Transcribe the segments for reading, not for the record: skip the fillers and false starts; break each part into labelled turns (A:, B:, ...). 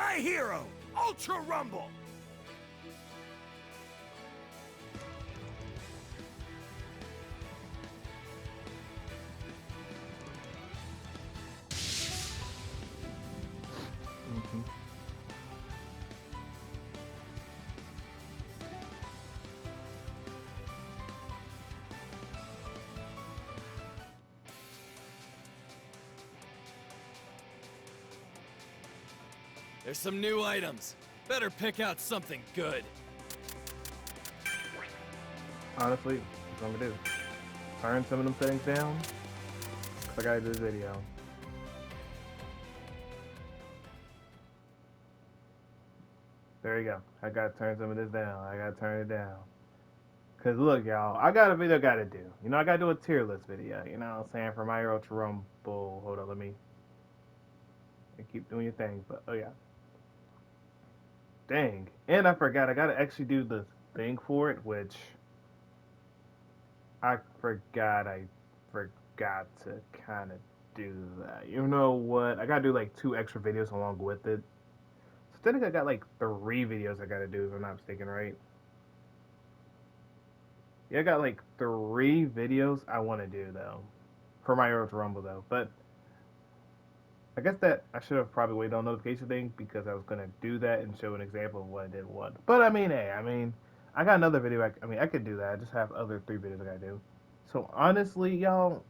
A: My hero, Ultra Rumble!
B: There's some new items. Better pick out something good.
C: Honestly, that's what I'm gonna do. Turn some of them settings down. Cause I gotta do this video. There you go. I gotta turn some of this down. I gotta turn it down. Cause look, y'all, I got a video I gotta do. You know, I gotta do a tier list video. You know what I'm saying? For MHUR Character Rumble. Hold on, let me keep doing your thing. But oh yeah. Dang. And I forgot, I gotta actually do the thing for it, which I forgot to kind of do that. You know what? I gotta do like 2 extra videos along with it. So I think I got like 3 videos I gotta do if I'm not mistaken, right? Yeah, I got like 3 videos I want to do though. For my Earth Rumble though. But I guess that I should have probably waited on notification thing because I was gonna do that and show an example of what I did what. But I mean, hey, I got another video. I could do that. I just have other 3 videos I gotta do. So honestly, y'all,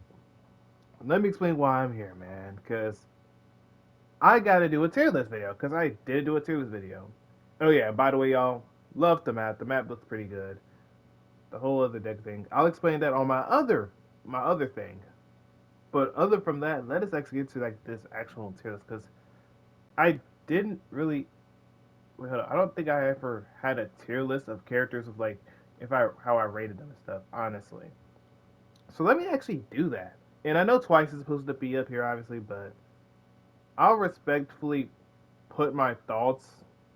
C: let me explain why I'm here, man. Cause I gotta do a tier list video. Cause I did do a tier list video. Oh yeah, and by the way, y'all, love the map. The map looks pretty good. The whole other deck thing. I'll explain that on my other thing. But other from that, let us actually get to like this actual tier list because I didn't really. Wait, hold on. I don't think I ever had a tier list of characters of like if I how I rated them and stuff. Honestly, so let me actually do that. And I know Twice is supposed to be up here, obviously, but I'll respectfully put my thoughts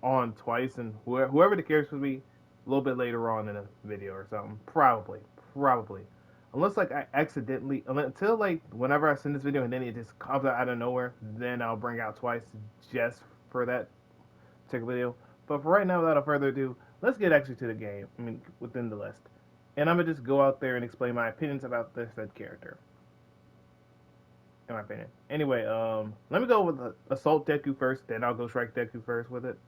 C: on Twice and whoever the characters will be a little bit later on in a video or something. Probably. Unless like I accidentally, until like whenever I send this video and then it just comes out of nowhere, then I'll bring out Twice just for that particular video. But for right now, without further ado, let's get actually to the game. I mean, within the list, and I'm gonna just go out there and explain my opinions about this said character. In my opinion. Anyway, let me go with the Assault Deku first, then I'll go Strike Deku first with it.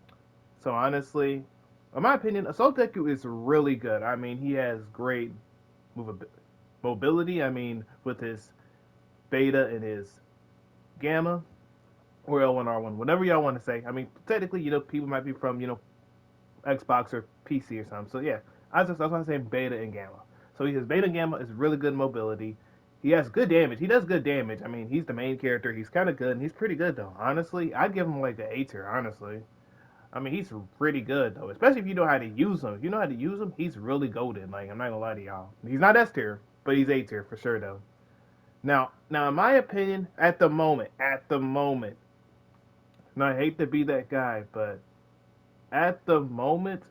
C: So honestly, in my opinion, Assault Deku is really good. I mean, he has great mobility. I mean, with his beta and his gamma, or L1R1, whatever y'all want to say. I mean, technically, people might be from, Xbox or PC or something. So yeah, that's why I'm saying beta and gamma. So his beta and gamma is really good mobility. He has good damage. He does good damage. I mean, he's the main character. He's kind of good, and he's pretty good though. Honestly, I'd give him like an A tier. Honestly, I mean, he's pretty good though, especially if you know how to use him. If you know how to use him, he's really golden. Like I'm not gonna lie to y'all. He's not S tier, but he's A tier for sure though. Now, in my opinion, at the moment, and I hate to be that guy, but at the moment,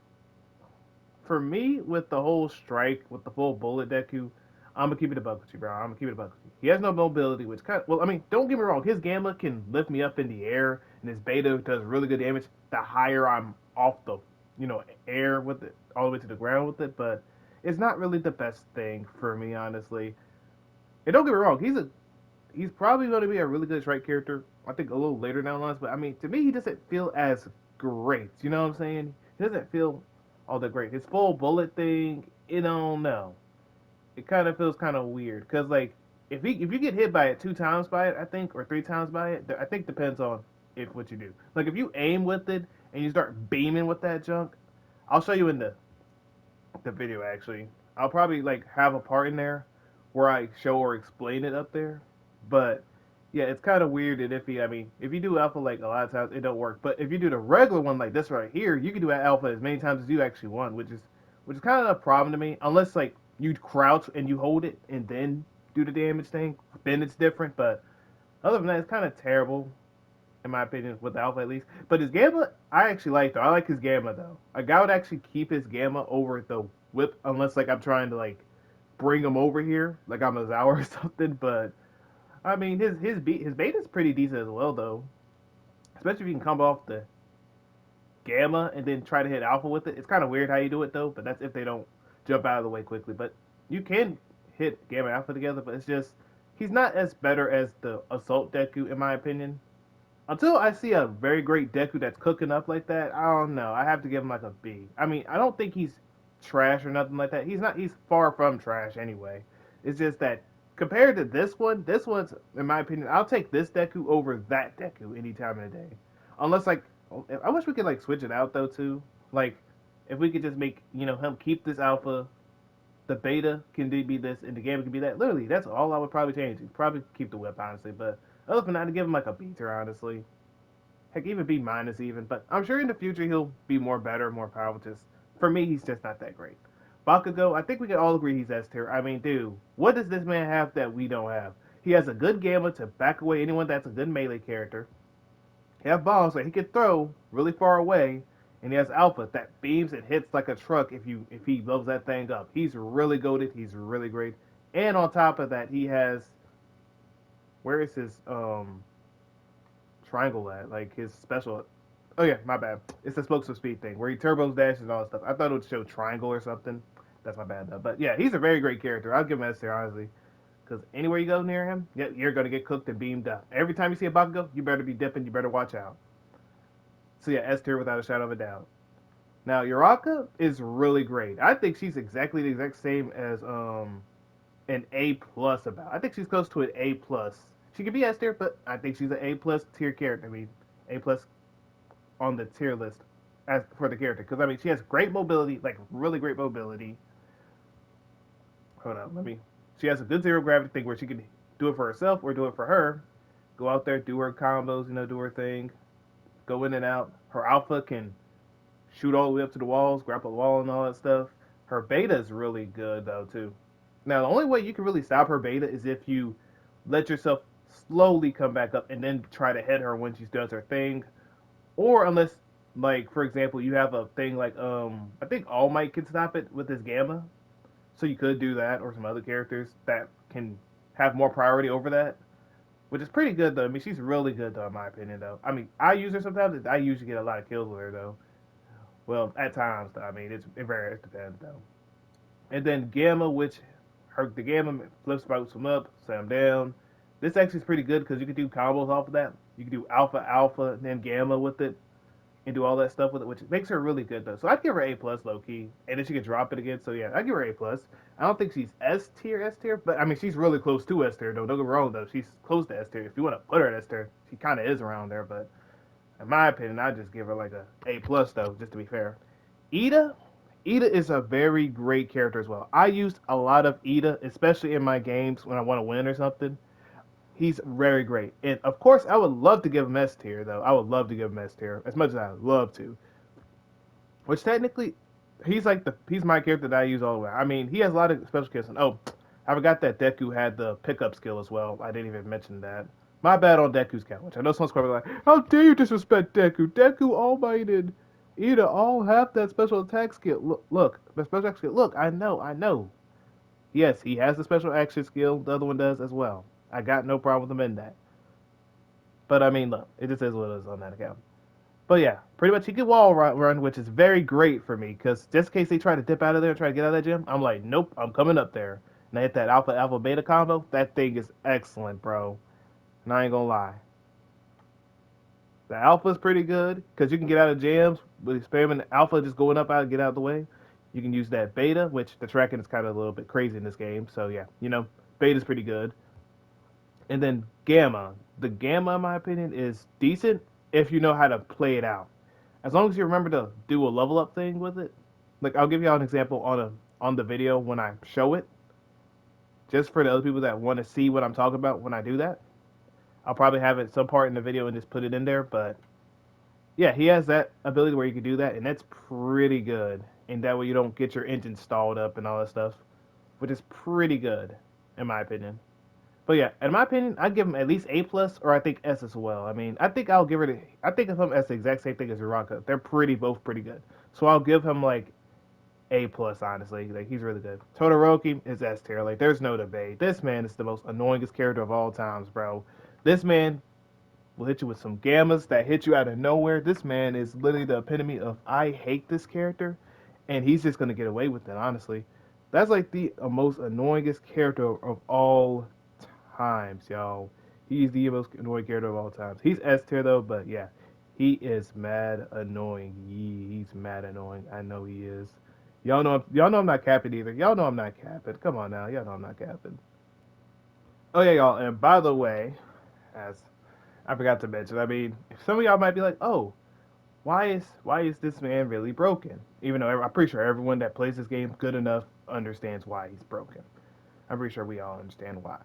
C: for me, with the whole strike, with the full bullet Deku, I'm gonna keep it a buck with you, bro. I'm gonna keep it a buck with you. He has no mobility, which kind of, well, I mean, don't get me wrong. His gamma can lift me up in the air, and his beta does really good damage. The higher I'm off the, air with it, all the way to the ground with it, but it's not really the best thing for me, honestly. And don't get me wrong, he's probably going to be a really good strike character. I think a little later down the lines, but I mean, to me, he doesn't feel as great. You know what I'm saying? He doesn't feel all that great. His full bullet thing, you don't know. It kind of feels kind of weird because like if you get hit by it 2 times by it, I think, or 3 times by it, I think depends on if what you do. Like if you aim with it and you start beaming with that junk, I'll show you in the video actually. I'll probably like have a part in there where I show or explain it up there. But yeah, it's kind of weird and iffy. I mean, if you do alpha like a lot of times it don't work. But if you do the regular one like this right here, you can do alpha as many times as you actually want, which is kind of a problem to me. Unless like you crouch and you hold it and then do the damage thing, then it's different. But other than that, it's kind of terrible in my opinion, with the alpha at least. But his gamma, I actually like though. I like his gamma though. A guy would actually keep his gamma over the whip unless like I'm trying to like bring him over here, like I'm a Zower or something. But I mean, his beta's pretty decent as well though, especially if you can come off the Gamma and then try to hit Alpha with it. It's kind of weird how you do it though, but that's if they don't jump out of the way quickly. But you can hit Gamma and Alpha together, but it's just he's not as better as the Assault Deku in my opinion. Until I see a very great Deku that's cooking up like that, I don't know. I have to give him like a B. I mean, I don't think he's trash or nothing like that. He's not. He's far from trash anyway. It's just that compared to this one's, in my opinion, I'll take this Deku over that Deku any time of the day. Unless like, I wish we could like switch it out though too. Like, if we could just make him keep this alpha, the beta can be this, and the gamma can be that. Literally, that's all I would probably change. Probably keep the whip honestly, but other than that, I'd give him like a B tier honestly. Heck, even B minus even. But I'm sure in the future he'll be more better, more powerful. Just for me, he's just not that great. Bakugo, I think we can all agree he's S tier. I mean, dude, what does this man have that we don't have? He has a good gamma to back away anyone that's a good melee character. He has bombs that he can throw really far away, and he has alpha that beams and hits like a truck if he blows that thing up. He's really goated. He's really great. And on top of that, he has where is his triangle at? Like his special. Oh yeah, my bad. It's the explosive speed thing where he turbos dashes and all that stuff. I thought it would show triangle or something. That's my bad though. But yeah, he's a very great character. I'll give him S tier honestly. Because anywhere you go near him, yeah, you're gonna get cooked and beamed up. Every time you see a Bakugo, you better be dipping. You better watch out. So yeah, S tier without a shadow of a doubt. Now Uraka is really great. I think she's exactly the exact same as an A plus about. I think she's close to an A plus. She could be S tier, but I think she's an A plus tier character. I mean, A plus on the tier list as for the character because I mean she has great mobility, like really great mobility. Hold on, let me. She has a good zero gravity thing where she can do it for herself or do it for her. Go out there, do her combos, do her thing, go in and out. Her alpha can shoot all the way up to the walls, grapple the wall, and all that stuff. Her beta is really good though too. Now the only way you can really stop her beta is if you let yourself slowly come back up and then try to hit her when she does her thing, or unless like for example you have a thing like I think All Might can stop it with his gamma, so you could do that or some other characters that can have more priority over that, which is pretty good though. I mean she's really good though in my opinion though. I mean I use her sometimes. I usually get a lot of kills with her though. Well, at times, though. I mean, it varies, depends, though. And then Gamma, which the Gamma flips about some up, some down. This actually is pretty good because you can do combos off of that. You can do Alpha, Alpha, and then Gamma with it, and do all that stuff with it, which makes her really good, though. So I'd give her A plus, low key, and then she could drop it again. So yeah, I'd give her A plus. I don't think she's S tier, but I mean, she's really close to S tier, though. Don't get me wrong, though. She's close to S tier. If you want to put her at S tier, she kind of is around there, but in my opinion, I'd just give her like a A plus, though, just to be fair. Ida, Ida is a very great character as well. I used a lot of Ida, especially in my games when I want to win or something. He's very great. And of course, I would love to give him S tier, though. I would love to give him S tier as much as I would love to. Which technically, he's my character that I use all the way. I mean, he has a lot of special skills. And, oh, I forgot that Deku had the pickup skill as well. I didn't even mention that. My bad on Deku's count, which I know someone's probably like, how dare you disrespect Deku? Deku All Mighted. Ida all have that special attack skill. Look, the special attack skill. Look, I know. Yes, he has the special action skill. The other one does as well. I got no problem with him in that. But I mean, look, it just is what it is on that account. But yeah, pretty much he can wall run, which is very great for me because just in case they try to dip out of there and try to get out of that gym, I'm like, nope, I'm coming up there. And I hit that alpha alpha beta combo. That thing is excellent, bro. And I ain't gonna lie. The alpha is pretty good because you can get out of jams with spamming alpha just going up out and get out of the way. You can use that beta, which the tracking is kind of a little bit crazy in this game. So yeah, beta's pretty good. And then gamma. The gamma, in my opinion, is decent if you know how to play it out. As long as you remember to do a level up thing with it. Like I'll give you all an example on the video when I show it, just for the other people that want to see what I'm talking about when I do that. I'll probably have it some part in the video and just put it in there, but yeah, he has that ability where you can do that, and that's pretty good. And that way you don't get your engine stalled up and all that stuff, which is pretty good, in my opinion. But yeah, in my opinion, I'd give him at least A plus, or I think S as well. I mean, I think I'll give it. I think of him as the exact same thing as Uraka. They're both pretty good. So I'll give him like A plus, honestly. Like he's really good. Todoroki is S tier. Like there's no debate. This man is the most annoyingest character of all times, bro. This man will hit you with some gammas that hit you out of nowhere. This man is literally the epitome of I hate this character, and he's just gonna get away with it. Honestly, that's like the most annoyingest character of all times, y'all. He's the most annoying character of all times. He's S tier though, but yeah, he is mad annoying. He's mad annoying. I know he is. Y'all know I'm not capping either. Y'all know I'm not capping. Come on now, y'all know I'm not capping. Oh yeah, y'all. And by the way, as I forgot to mention, I mean, some of y'all might be like, "Oh, why is this man really broken?" Even though I'm pretty sure everyone that plays this game good enough understands why he's broken. I'm pretty sure we all understand why.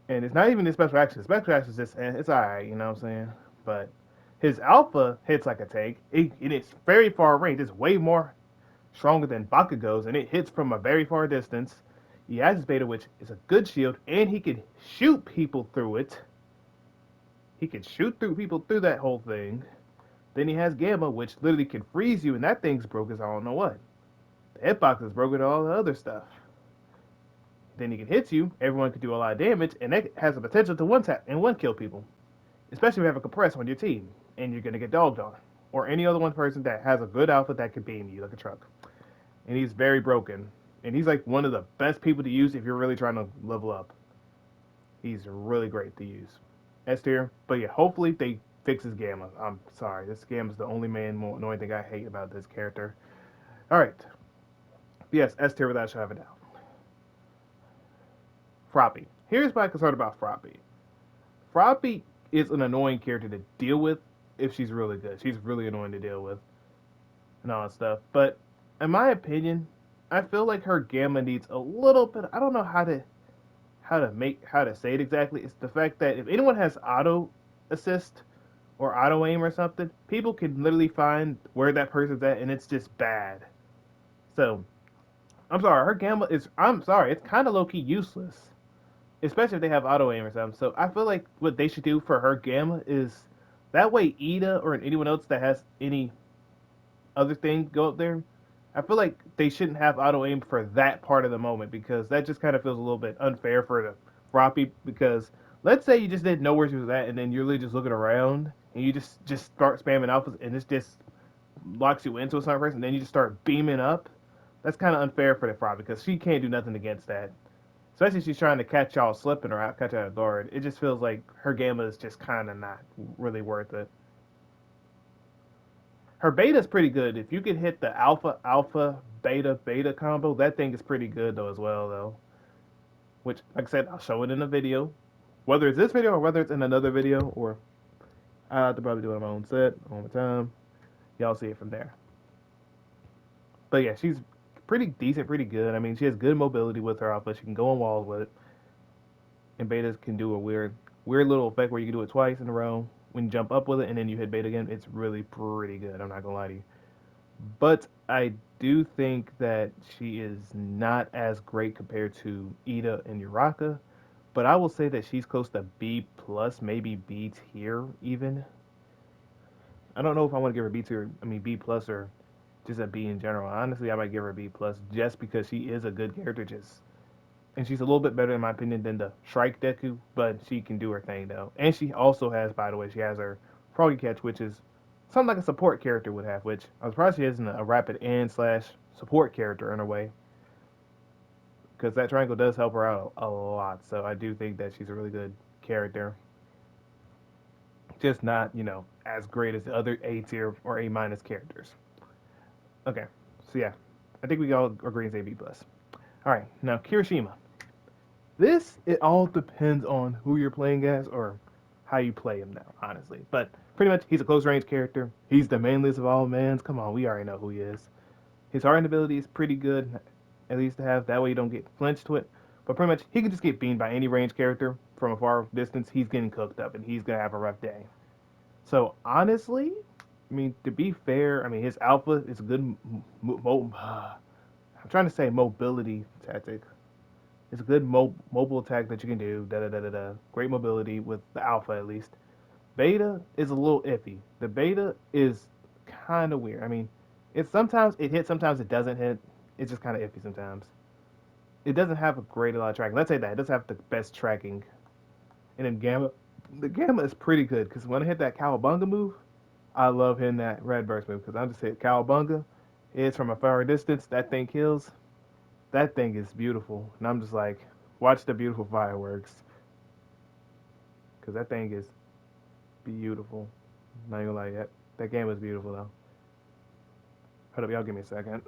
C: And it's not even his special action. His special action is just, it's alright, you know what I'm saying? But his alpha hits like a tank. It's very far range. It's way more stronger than Bakugo's, and it hits from a very far distance. He has his beta, which is a good shield, and he can shoot people through it. He can shoot through people through that whole thing. Then he has Gamma, which literally can freeze you, and that thing's broke as I don't know what. The hitbox is broken and all the other stuff. Then he can hit you, everyone can do a lot of damage, and that has the potential to one tap and one kill people. Especially if you have a compress on your team, and you're gonna get dogged on. Or any other one person that has a good alpha that can beam you like a truck. And he's very broken. And he's like one of the best people to use if you're really trying to level up. He's really great to use. S tier. But yeah, hopefully they fix his Gamma. I'm sorry, this Gamma's the only annoying thing I hate about this character. Alright. Yes, S tier without a shadow of a doubt. Froppy. Here's my concern about Froppy. Froppy is an annoying character to deal with if she's really good. She's really annoying to deal with and all that stuff. But in my opinion, I feel like her Gamma needs a little bit. I don't know how to say it exactly. It's the fact that if anyone has auto assist or auto aim or something, people can literally find where that person's at, and it's just bad. So I'm sorry, her Gamma is. I'm sorry, it's kind of low key useless, especially if they have auto aim or something. So I feel like what they should do for her Gamma is that way Ida or anyone else that has any other thing go up there. I feel like they shouldn't have auto aim for that part of the moment because that just kind of feels a little bit unfair for the Froppy. Because let's say you just didn't know where she was at and then you're really just looking around and you just start spamming alphas and it just locks you into a certain person and then you just start beaming up. That's kind of unfair for the Froppy because she can't do nothing against that. Especially if she's trying to catch y'all slipping or catch out of guard. It just feels like her Gamma is just kind of not really worth it. Her beta is pretty good. If you could hit the alpha alpha beta beta combo, that thing is pretty good though as well though. Which, like I said, I'll show it in a video, whether it's this video or whether it's in another video, or I have to probably do it on my own set, on my time. Y'all see it from there. But yeah, she's pretty decent, pretty good. I mean, she has good mobility with her alpha. She can go on walls with it, and betas can do a weird little effect where you can do it twice in a row when you jump up with it and then you hit beta again. It's really pretty good. I'm not gonna lie to you. But I do think that she is not as great compared to Ida and Uraka. But I will say that she's close to B plus, maybe B tier even. I don't know if I want to give her B tier, I mean B plus or just a B in general. Honestly, I might give her a B plus just because she is a good character. And she's a little bit better in my opinion than the Shrike Deku, but she can do her thing though. And she also has, by the way, she has her Froggy Catch, which is something like a support character would have, which I'm surprised she isn't a rapid and slash support character in a way. Because that triangle does help her out a lot. So I do think that she's a really good character. Just not, as great as the other A tier or A minus characters. Okay. So yeah. I think we all agree and say B plus. Alright, now Kirishima. It all depends on who you're playing as or how you play him now, honestly. But pretty much, he's a close range character. He's the manliest of all mans. Come on, we already know who he is. His hardened ability is pretty good, at least to have. That way you don't get flinched to it. But pretty much, he can just get beamed by any range character from a far distance. He's getting cooked up, and he's going to have a rough day. So, honestly, I mean, to be fair, I mean, his alpha is a good, I'm trying to say mobility tactic. It's a good mobile attack that you can do. Da da da da da. Great mobility with the alpha at least. Beta is a little iffy. The beta is kind of weird. I mean, sometimes it hits, sometimes it doesn't hit. It's just kind of iffy sometimes. It doesn't have a lot of tracking. Let's say that it doesn't have the best tracking. And then Gamma The Gamma is pretty good because when I hit that Cowabunga move, I love hitting that Red Burst move because I just hit Cowabunga. It's from a far distance. That thing kills. That thing is beautiful, and I'm just like, watch the beautiful fireworks because that thing is beautiful. Not even gonna lie, that game was beautiful though. Hold up, y'all, give me a second.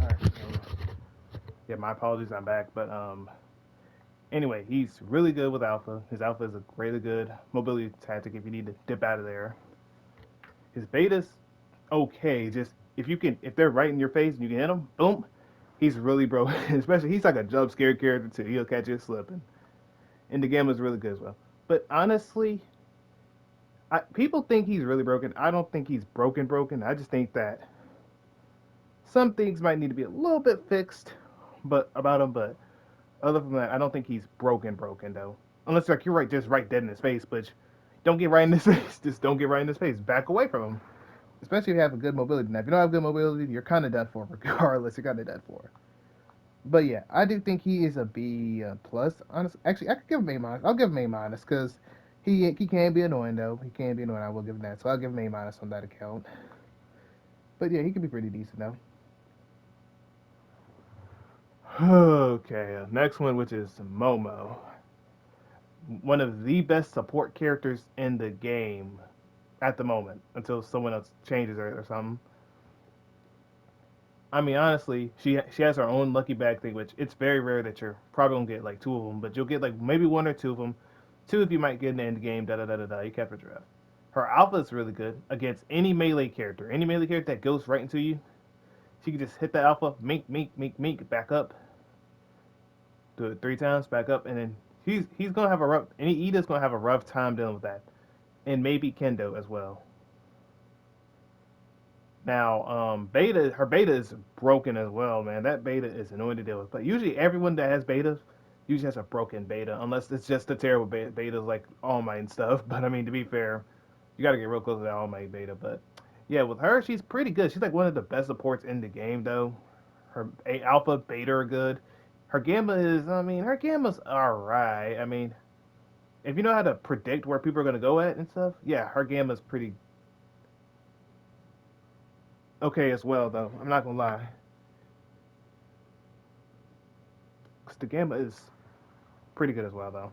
C: Alright, yeah, my apologies, I'm back. But anyway, he's really good with Alpha. His Alpha is a really good mobility tactic if you need to dip out of there. His Beta's okay, just if they're right in your face and you can hit him, boom, he's really broken. Especially he's like a jump scare character too. He'll catch you slipping. And the Gamma's really good as well. But honestly, people think he's really broken. I don't think he's broken. I just think that some things might need to be a little bit fixed, but about him. But other than that, I don't think he's broken though. Unless like you're right, just right dead in his face. But don't get right in his face. Just don't get right in his face. Back away from him. Especially if you have a good mobility. Now, if you don't have good mobility, you're kind of done for. Regardless, you're kind of done for. But yeah, I do think he is a B plus. Honestly, actually, I could give him A minus. I'll give him A minus because he can be annoying though. He can be annoying. I will give him that. So I'll give him A minus on that account. But yeah, he can be pretty decent though. Okay, next one, which is Momo, one of the best support characters in the game at the moment until someone else changes or something. I mean, honestly, she has her own lucky bag thing, which it's very rare that you're probably gonna get like two of them, but you'll get like maybe one or two of them. Two if you might get in the end game. Da da da da da. You capture draft. Her alpha is really good against any melee character. Any melee character that goes right into you, she can just hit the alpha, mink, back up, do it 3 times, back up, and then he's gonna have a rough. Any Ida's gonna have a rough time dealing with that, and maybe Kendo as well. Now, her beta is broken as well, man. That beta is annoying to deal with. But usually, everyone that has betas usually has a broken beta, unless it's just a terrible betas like All Might and stuff. But I mean, to be fair, you got to get real close to that All Might beta. But yeah, with her, she's pretty good. She's like one of the best supports in the game, though. Her alpha, beta are good. Her gamma is, I mean, her gamma's alright. I mean, if you know how to predict where people are gonna go at and stuff, yeah, her gamma's pretty okay as well, though. I'm not gonna lie. 'Cause the gamma is pretty good as well, though.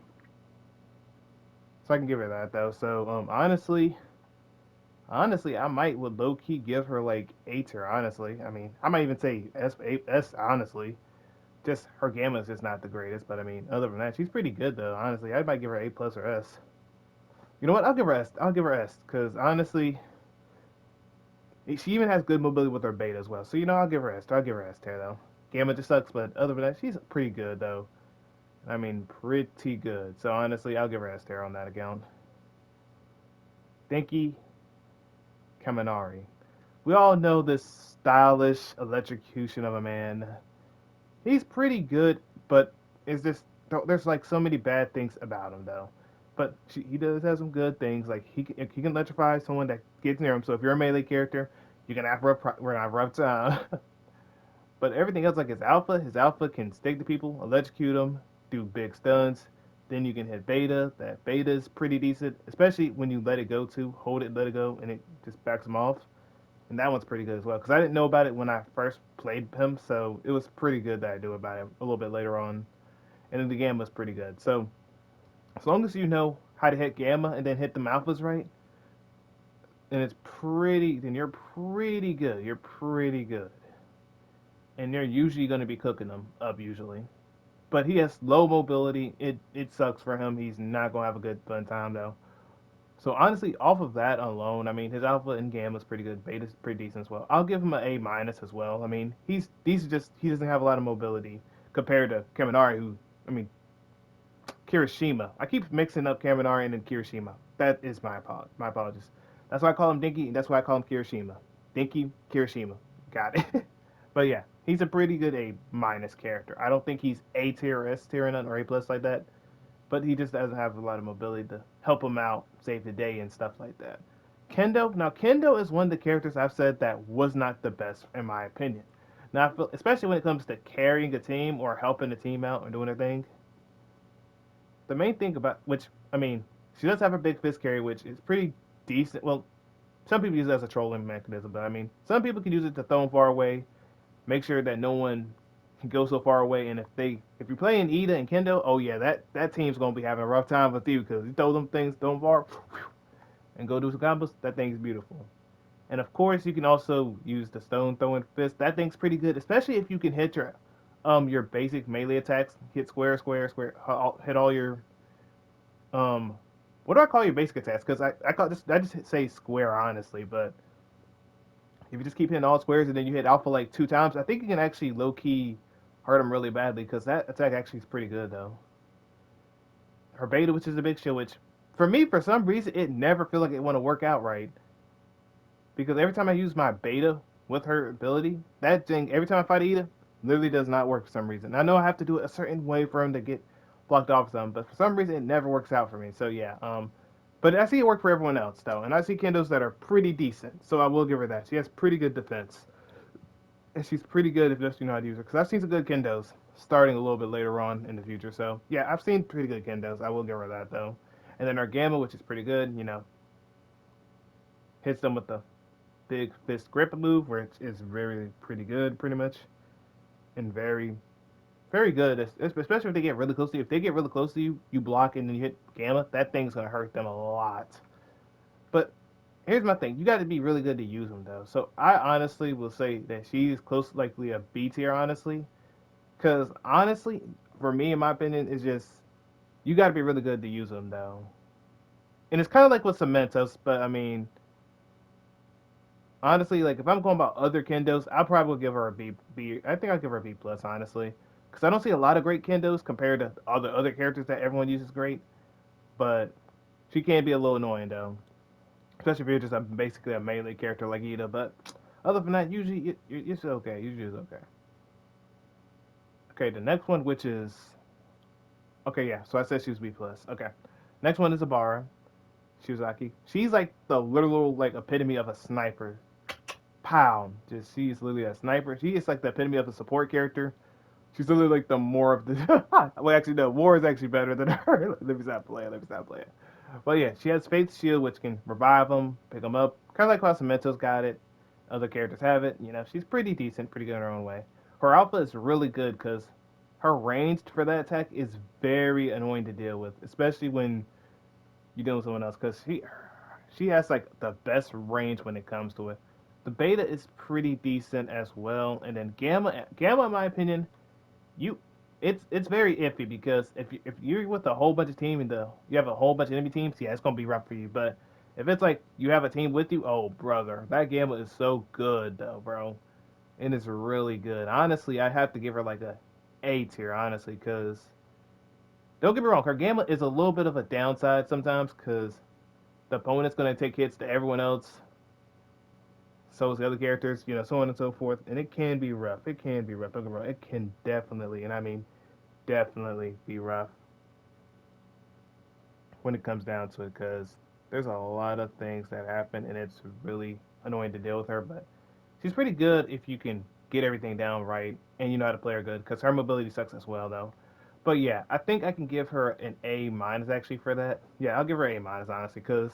C: So I can give her that, though. So honestly, I might would low key give her like A tier. Honestly, I mean, I might even say S. Honestly, just her gamma is just not the greatest. But I mean, other than that, she's pretty good though. Honestly, I might give her A plus or S. You know what? I'll give her S. I'll give her S because honestly, she even has good mobility with her beta as well. So you know, I'll give her S. I'll give her S tier though. Gamma just sucks, but other than that, she's pretty good though. I mean, pretty good. So honestly, I'll give her S tier on that account. Denki Kaminari. We all know this stylish electrocution of a man. He's pretty good, but it's just there's like so many bad things about him though. But he does have some good things. Like he can electrify someone that gets near him. So if you're a melee character, you can have rough time. But everything else, like his alpha can stick to people, electrocute them, do big stuns. Then you can hit beta. That beta is pretty decent, especially when you let it go too. Hold it, let it go, and it just backs them off. And that one's pretty good as well. Because I didn't know about it when I first played him, so it was pretty good that I knew about it a little bit later on. And then the game was pretty good. So as long as you know how to hit gamma and then hit the alphas right, then you're pretty good. You're pretty good. And they're usually going to be cooking them up usually. But he has low mobility. It sucks for him. He's not going to have a good fun time though. So honestly, off of that alone, I mean, his alpha and gamma is pretty good. Beta's pretty decent as well. I'll give him an A minus as well. I mean, he doesn't have a lot of mobility compared to Kaminari, who I mean, Kirishima. I keep mixing up Kaminari and then Kirishima. That is my apologies. That's why I call him Dinky, and that's why I call him Kirishima. Dinky Kirishima. Got it. But yeah, he's a pretty good A minus character. I don't think he's A tier or S tier or A plus like that, but he just doesn't have a lot of mobility to help him out, save the day and stuff like that. Kendo is one of the characters I've said that was not the best in my opinion. Now, especially when it comes to carrying a team or helping the team out and doing their thing. The main thing about which I mean, she does have a big fist carry, which is pretty decent. Well, some people use it as a trolling mechanism, but I mean, some people can use it to throw them far away, make sure that no one can go so far away. And if you're playing Ida and Kendo, oh yeah, that team's gonna be having a rough time with you because you throw them far, and go do some combos. That thing's beautiful. And of course, you can also use the stone throwing fist. That thing's pretty good, especially if you can hit your basic melee attacks, hit square, square, square, hit all your what do I call your basic attacks? Because I just say square honestly, but if you just keep hitting all squares and then you hit alpha like 2 times, I think you can actually low key hurt him really badly because that attack actually is pretty good though. Her beta, which is a big shield, which for me for some reason it never feel like it want to work out right because every time I use my beta with her ability, that thing every time I fight Ida, literally does not work for some reason. I know I have to do it a certain way for him to get blocked off some, but for some reason it never works out for me. So yeah, but I see it work for everyone else though, and I see Kendos that are pretty decent. So I will give her that. She has pretty good defense, and she's pretty good if just you know how to use her. Because I've seen some good Kendos starting a little bit later on in the future. So yeah, I've seen pretty good Kendos. I will give her that though. And then our Gamma, which is pretty good, hits them with the big fist grip move, which is very pretty good, pretty much, and very very good, especially if they get really close to you. If they get really close to you, you block and then you hit Gamma, that thing's gonna hurt them a lot. But here's my thing: you got to be really good to use them, though. So I honestly will say that she's close, likely a B tier, honestly, because honestly, for me, in my opinion, it's just you got to be really good to use them, though. And it's kind of like with Cementos, but I mean, honestly, like if I'm going about other Kendos, I'll probably give her a B. B. I think I'll give her a B plus, honestly, because I don't see a lot of great Kendos compared to all the other characters that everyone uses great. But she can be a little annoying though, especially if you're just basically a melee character like Ida. But other than that, usually it's okay. Usually it's okay. Okay, the next one, which is okay, yeah. So I said she was B plus. Okay, next one is Abara Shizaki. She's like the literal like epitome of a sniper. Pow! Just she's literally a sniper. She is like the epitome of a support character. She's literally like the more of the. Well, actually, no. War is actually better than her. Let me stop playing. Let me stop playing. But yeah, she has Faith Shield, which can revive them, pick them up. Kind of like how Cementos got it. Other characters have it. She's pretty decent, pretty good in her own way. Her alpha is really good because her range for that attack is very annoying to deal with, especially when you're dealing with someone else. Because she has like the best range when it comes to it. The beta is pretty decent as well, and then gamma, in my opinion, you it's very iffy because if you're with a whole bunch of team and you have a whole bunch of enemy teams, yeah, it's gonna be rough for you. But if it's like you have a team with you, oh brother, that gamma is so good though, bro. It is really good. Honestly, I have to give her like A tier, honestly, because don't get me wrong, her gamma is a little bit of a downside sometimes because the opponent's gonna take hits to everyone else. So is the other characters, so on and so forth, and it can be rough. It can be rough. Don't get me wrong. It can definitely, and I mean definitely be rough. when it comes down to it, because there's a lot of things that happen, and it's really annoying to deal with her. But she's pretty good if you can get everything down right and you know how to play her good, because her mobility sucks as well, though. But yeah, I think I can give her an A minus actually for that. Yeah, I'll give her A minus honestly, because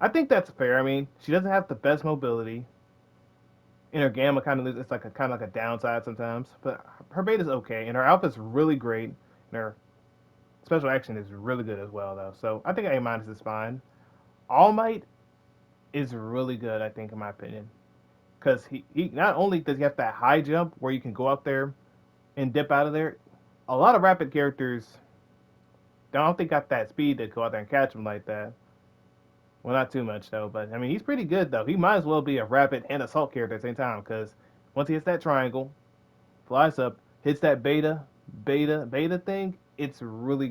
C: I think that's fair. I mean, she doesn't have the best mobility, and her gamma kind of it's like a kind of like a downside sometimes. But her beta's okay, and her alpha's really great, and her special action is really good as well, though. So I think A minus is fine. All Might is really good, I think, in my opinion, because he not only does he have that high jump where you can go up there and dip out of there. A lot of rapid characters don't think got that speed to go out there and catch him like that. Well, not too much though, but I mean he's pretty good though. He might as well be a rapid and assault character at the same time because once he hits that triangle, flies up, hits that beta thing, he's really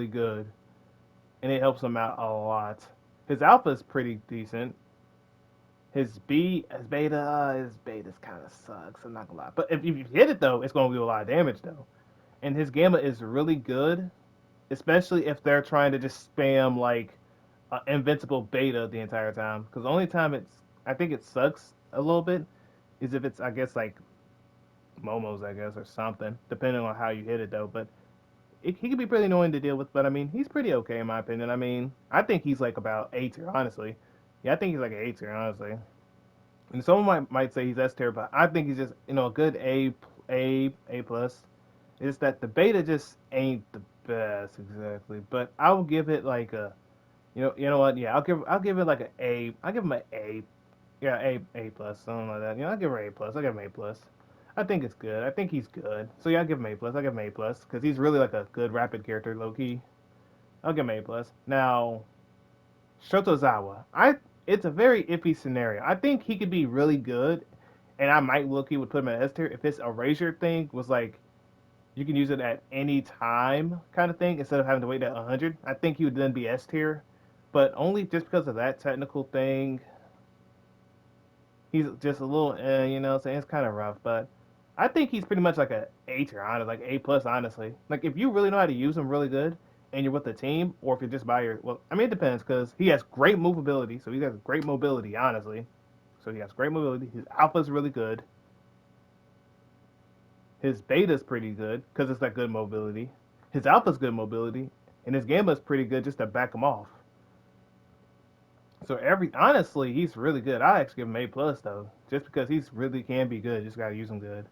C: good, and it helps him out a lot. His alpha is pretty decent. His beta's kind of sucks. I'm not gonna lie, but if you hit it though, it's gonna do a lot of damage though. And his gamma is really good, especially if they're trying to just spam like invincible beta the entire time. Because the only time I think it sucks a little bit, is if it's I guess like Momo's I guess or something, depending on how you hit it though. But he can be pretty annoying to deal with. But I mean, he's pretty okay in my opinion. I mean, I think he's like about A tier honestly. Yeah, I think he's like an A tier honestly. And someone might say he's S tier, but I think he's just a good A plus. It's that the beta just ain't the best exactly, but I will give it like a you know what? Yeah, I'll give it like a A. I'll give him an A. Yeah, A plus, something like that. I'll give her A plus. I'll give him A plus. I think it's good. I think he's good. So yeah, I'll give him A plus. I'll give him A plus because he's really like a good rapid character, low key. I'll give him A plus. Now, Shotozawa, it's a very iffy scenario. I think he could be really good, and I might look he would put him at S tier if his erasure thing was like you can use it at any time kind of thing instead of having to wait at 100. I think he would then be S tier, but only just because of that technical thing. He's just a little, saying it's kind of rough, but I think he's pretty much like a A tier, honestly, like A plus, honestly. Like if you really know how to use him really good, and you're with the team, or if you're just by your, well, I mean it depends because he has great movability, so he has great mobility, honestly. So he has great mobility. His alpha is really good. His beta is pretty good because it's that good mobility. His alpha's good mobility, and his gamma is pretty good just to back him off. So honestly, he's really good. I actually give him A plus though, just because he's really can be good. Just gotta use him good.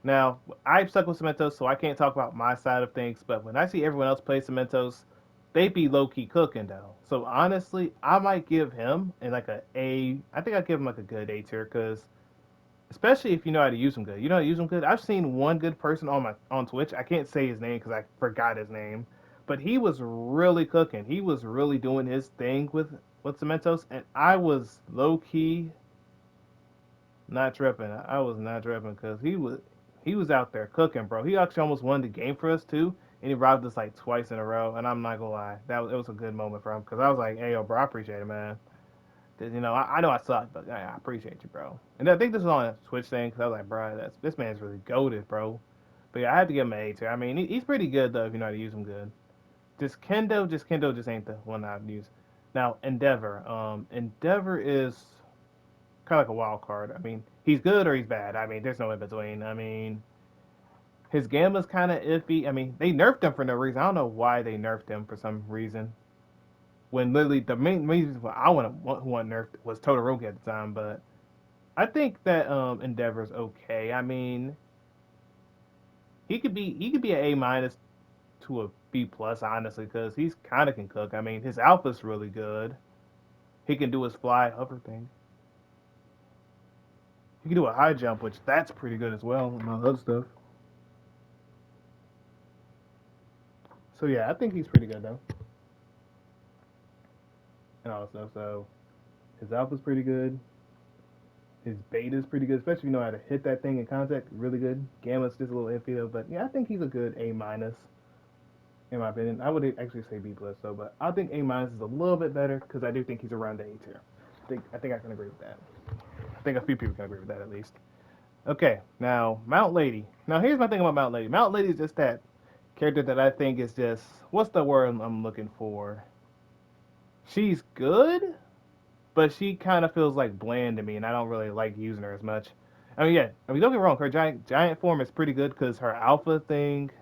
C: Now I've stuck with Cementos, so I can't talk about my side of things. But when I see everyone else play Cementos, they be low key cooking though. So honestly, I might give him in like a A. I think I'd give him like a good A tier because especially if you know how to use them good. You know how to use them good. I've seen one good person on Twitch. I can't say his name because I forgot his name, but he was really cooking. He was really doing his thing with Cementos, and I was low key not tripping. I was not tripping because he was out there cooking, bro. He actually almost won the game for us too, and he robbed us like twice in a row. And I'm not gonna lie, it was a good moment for him because I was like, hey yo, bro, I appreciate it, man. I know I suck, but I appreciate you, bro. And I think this was on a Twitch thing because I was like, bro, this man's really goated, bro. But yeah, I had to give him an A tier. I mean, he's pretty good though if you know how to use him good. Kendo just ain't the one I'd use. Now Endeavor, Endeavor is kind of like a wild card. I mean, he's good or he's bad. I mean, there's no in between. I mean, his gamma's kind of iffy. I mean, they nerfed him for no reason. I don't know why they nerfed him for some reason when literally the main reason why I want nerfed was Todoroki at the time, but I think that Endeavor's okay. I mean, he could be an A minus to a B plus honestly because he's kind of can cook. I mean, his alpha's really good. He can do his fly hover thing. He can do a high jump, which that's pretty good as well, among other stuff. So yeah, I think he's pretty good though, and all that stuff. So his alpha's pretty good. His beta's pretty good, especially if you know how to hit that thing in contact. Really good. Gamma's just a little iffy though, but yeah, I think he's a good A minus in my opinion. I would actually say B plus though, but I think A minus is a little bit better because I do think he's around the A tier. I think I can agree with that. I think a few people can agree with that at least. Okay, now Mount Lady. Now here's my thing about Mount Lady. Mount Lady is just that character that I think is just what's the word I'm looking for? She's good, but she kind of feels like bland to me, and I don't really like using her as much. I mean, yeah, I mean, don't get me wrong, her giant form is pretty good because her alpha thing,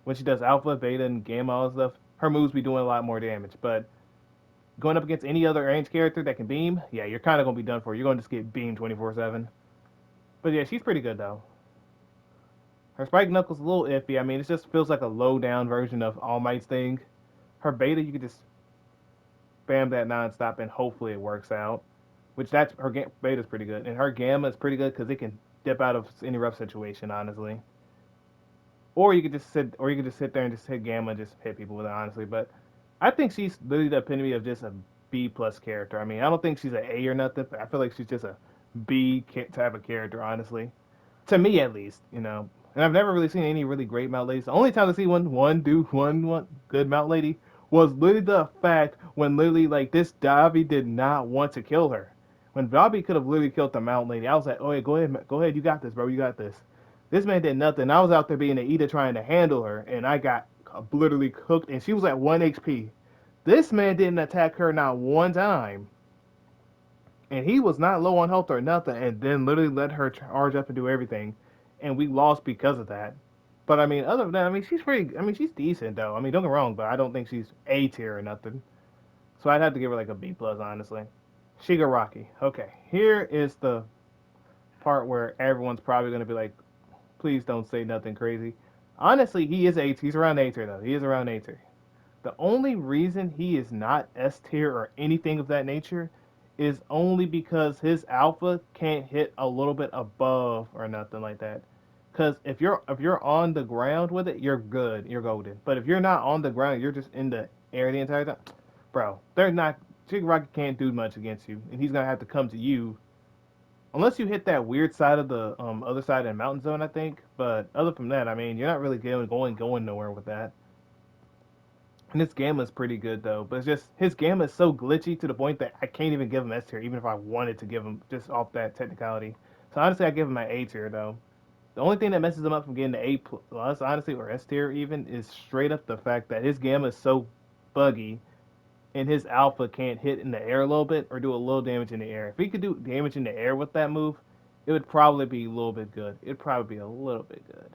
C: when she does alpha, beta, and gamma, all that stuff, her moves be doing a lot more damage. But going up against any other range character that can beam, yeah, you're kind of gonna be done for. You're gonna just get beamed 24/7. But yeah, she's pretty good though. Her Spike Knuckles a little iffy. I mean, it just feels like a low down version of All Might's thing. Her beta, you could just spam that nonstop and hopefully it works out. Which that's her beta is pretty good, and her gamma is pretty good because it can dip out of any rough situation, honestly. Or you could just sit there and just hit gamma and just hit people with it, honestly. But I think she's literally the epitome of just a B plus character. I mean, I don't think she's an A or nothing. But I feel like she's just a type of character, honestly. To me, at least, you know. And I've never really seen any really great mount ladies. The only time I see one good mount lady was literally the fact when literally like this Dobby did not want to kill her. When Dobby could have literally killed the mount lady, I was like, oh yeah, go ahead, you got this, bro, you got this. This man did nothing. I was out there being an Ida trying to handle her, and I got literally cooked, and she was at 1 HP. This man didn't attack her not one time, and he was not low on health or nothing, and then literally let her charge up and do everything, and we lost because of that. But I mean, other than that, I mean, she's pretty. I mean, she's decent though. I mean, don't get me wrong, but I don't think she's A tier or nothing. So I'd have to give her like a B plus, honestly. Shigaraki. Okay, here is the part where everyone's probably gonna be like, please don't say nothing crazy. Honestly, he is A. He's around A tier though. He is around A tier. The only reason he is not S tier or anything of that nature is only because his alpha can't hit a little bit above or nothing like that. Because if you're on the ground with it, you're good, you're golden. But if you're not on the ground, you're just in the air the entire time, bro. They're not. Shigaraki can't do much against you, and he's gonna have to come to you unless you hit that weird side of the other side of the mountain zone, I think. But other from that, I mean, you're not really going nowhere with that. And his gamma is pretty good though, but it's just his gamma is so glitchy to the point that I can't even give him S tier, even if I wanted to give him just off that technicality. So honestly, I give him an A tier though. The only thing that messes him up from getting the A plus, honestly, or S tier even, is straight up the fact that his gamma is so buggy and his alpha can't hit in the air a little bit or do a little damage in the air. If he could do damage in the air with that move, it would probably be a little bit good. It'd probably be a little bit good.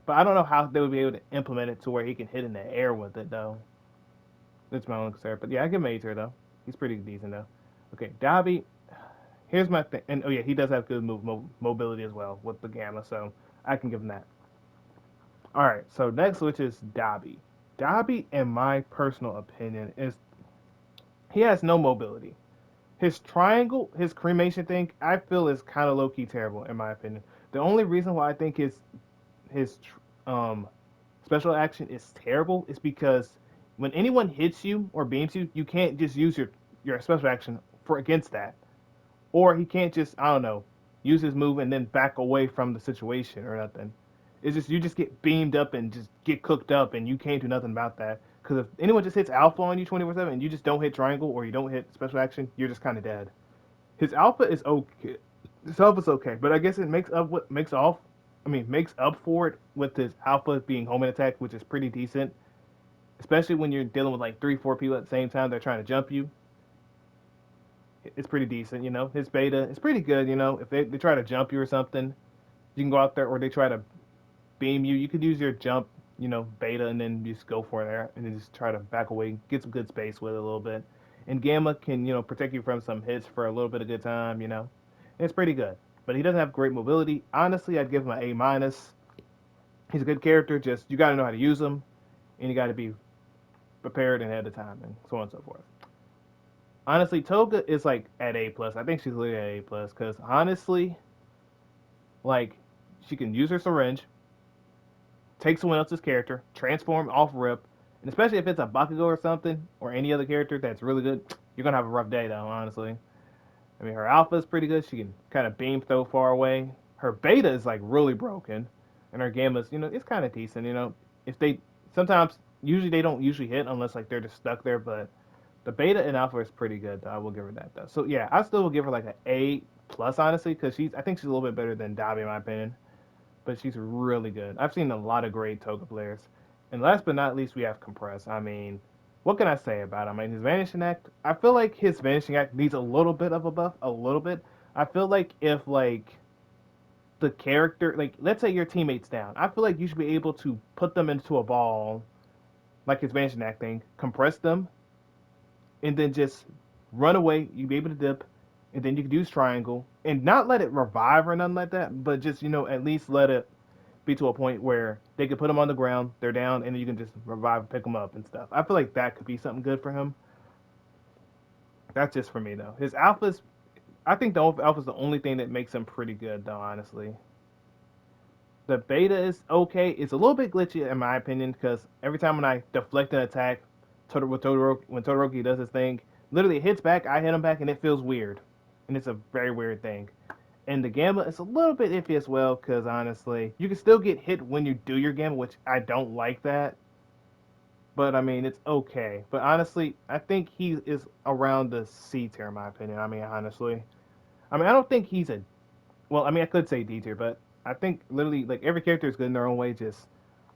C: But I don't know how they would be able to implement it to where he can hit in the air with it though. That's my only concern. But yeah, I give him A tier though. He's pretty decent though. Okay, Dobby. Here's my thing. And oh yeah, he does have good mobility as well with the gamma, so I can give him that. All right, so next, which is Dobby. Dobby, in my personal opinion, is he has no mobility. His triangle, his cremation thing, I feel is kind of low key terrible in my opinion. The only reason why I think his special action is terrible is because when anyone hits you or beams you, you can't just use your special action for against that, or he can't just I don't know use his move and then back away from the situation or nothing. It's just you just get beamed up and just get cooked up, and you can't do nothing about that. Because if anyone just hits alpha on you 24/7 and you just don't hit triangle or you don't hit special action, you're just kind of dead. His alpha is okay. His alpha's okay, but I guess it makes up for it with his alpha being home and attack, which is pretty decent. Especially when you're dealing with like 3, 4 people at the same time, they're trying to jump you. It's pretty decent, you know. His beta is pretty good, you know. If they try to jump you or something, you can go out there, or they try to beam you. You could use your jump, you know, beta, and then just go for it and then just try to back away, get some good space with it a little bit. And gamma can, you know, protect you from some hits for a little bit of good time, you know. It's pretty good, but he doesn't have great mobility. Honestly, I'd give him an A minus. He's a good character, just you got to know how to use him, and you got to be prepared and ahead of time, and so on and so forth. Honestly, Toga is like at A plus. I think she's literally at A plus because honestly, like she can use her syringe, take someone else's character, transform off rip, and especially if it's a Bakugo or something or any other character that's really good, you're gonna have a rough day though. Honestly, I mean her alpha is pretty good. She can kind of beam throw far away. Her beta is like really broken, and her gamma's it's kind of decent. If they sometimes usually they don't usually hit unless like they're just stuck there, but the beta and alpha is pretty good. Though. I will give her that though. So yeah, I still will give her like an A plus honestly because I think she's a little bit better than Dabi in my opinion, but she's really good. I've seen a lot of great Toga players. And last but not least, we have Compress. I mean, what can I say about him? I mean, his Vanishing Act, I feel like his Vanishing Act needs a little bit of a buff, a little bit. I feel like if, like, the character, like, let's say your teammate's down, I feel like you should be able to put them into a ball, like his Vanishing Act thing, compress them, and then just run away. You'd be able to dip, and then you can use triangle, and not let it revive or nothing like that, but just, at least let it be to a point where they can put them on the ground, they're down, and then you can just revive and pick them up and stuff. I feel like that could be something good for him. That's just for me though. His alphas, I think the alpha's the only thing that makes him pretty good though, honestly. The beta is okay. It's a little bit glitchy in my opinion because every time when I deflect an attack, when Todoroki does his thing, literally it hits back, I hit him back, and it feels weird, and it's a very weird thing. And the gamma is a little bit iffy as well because honestly, you can still get hit when you do your gamma, which I don't like that. But I mean, it's okay. But honestly, I think he is around the C tier in my opinion. I mean, honestly, I mean, I don't think he's a well. I mean, I could say D tier, but I think literally like every character is good in their own way. Just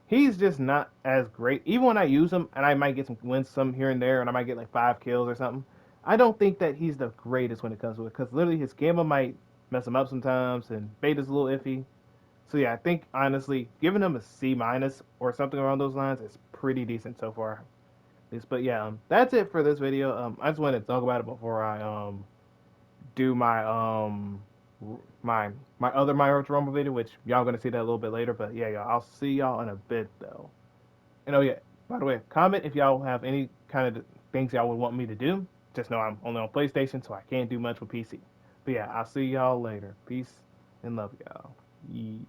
C: he's just not as great. Even when I use him, and I might get some wins some here and there, and I might get like 5 kills or something. I don't think that he's the greatest when it comes to it, because literally his gamma might mess him up sometimes, and beta's a little iffy. So yeah, I think honestly, giving him a C minus or something around those lines is pretty decent so far. But yeah, that's it for this video. I just wanted to talk about it before I do my other My Road to Rumble video, which y'all gonna see that a little bit later. But yeah, y'all, I'll see y'all in a bit though. And oh yeah, by the way, comment if y'all have any kind of things y'all would want me to do. Just know I'm only on PlayStation, so I can't do much with PC. But yeah, I'll see y'all later. Peace and love y'all. Yee.